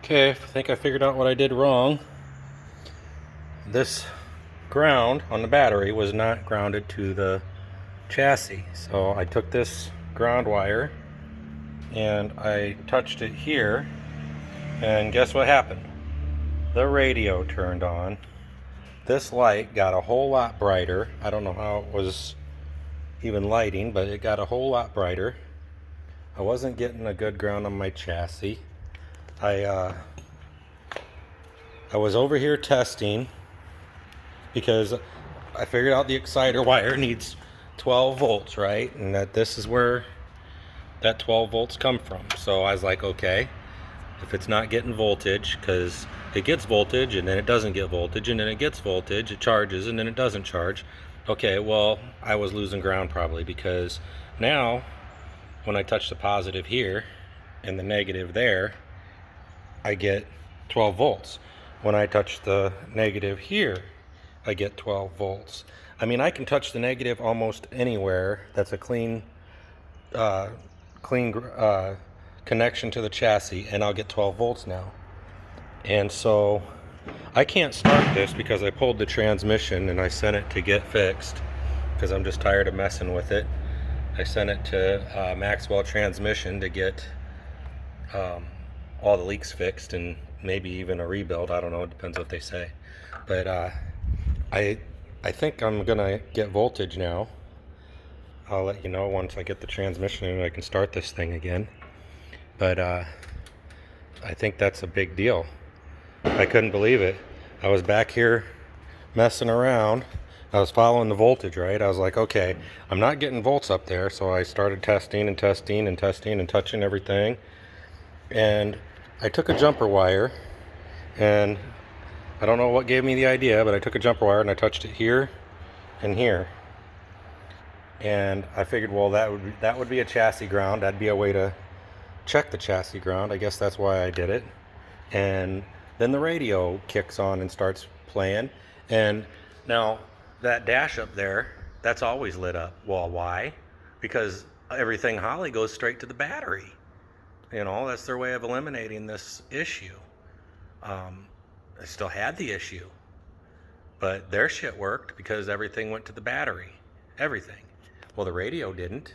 Okay, I think I figured out what I did wrong. This ground on the battery was not grounded to the chassis. So I took this ground wire and I touched it here, and guess what happened? The radio turned on. This light got a whole lot brighter. I don't know how it was even lighting, but it got a whole lot brighter. I wasn't getting a good ground on my chassis. I was over here testing because I figured out the exciter wire needs 12 volts, right? And that this is where that 12 volts come from. So I was like, okay, if it's not getting voltage, because it gets voltage and then it doesn't get voltage and then it gets voltage, it charges and then it doesn't charge. Okay, well, I was losing ground probably, because now when I touch the positive here and the negative there, I get 12 volts. When I touch the negative here, I get 12 volts. I mean, I can touch the negative almost anywhere that's a clean connection to the chassis, and I'll get 12 volts now. And so I can't start this because I pulled the transmission and I sent it to get fixed because I'm just tired of messing with it. I sent it to Maxwell Transmission to get all the leaks fixed and maybe even a rebuild. I don't know, it depends what they say. But I think I'm gonna get voltage now. I'll let you know once I get the transmission and I can start this thing again. But I think that's a big deal. I couldn't believe it. I was back here messing around. I was following the voltage, right? I was like, okay, I'm not getting volts up there. So I started testing and testing and testing and touching everything. And I took a jumper wire, and I don't know what gave me the idea, but I took a jumper wire and I touched it here and here. And I figured, well, that would be a chassis ground. That'd be a way to check the chassis ground. I guess that's why I did it. And then the radio kicks on and starts playing. And now that dash up there, that's always lit up. Well, why? Because everything Holley goes straight to the battery. You know, that's their way of eliminating this issue. I still had the issue, but their shit worked because everything went to the battery. Everything. Well, the radio didn't.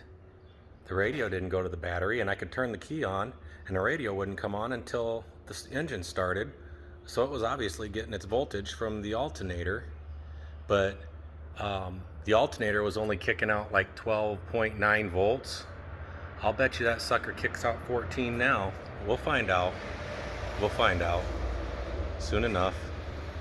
The radio didn't go to the battery, and I could turn the key on and the radio wouldn't come on until the engine started. So it was obviously getting its voltage from the alternator, but the alternator was only kicking out like 12.9 volts. I'll bet you that sucker kicks out 14 now. We'll find out. We'll find out soon enough.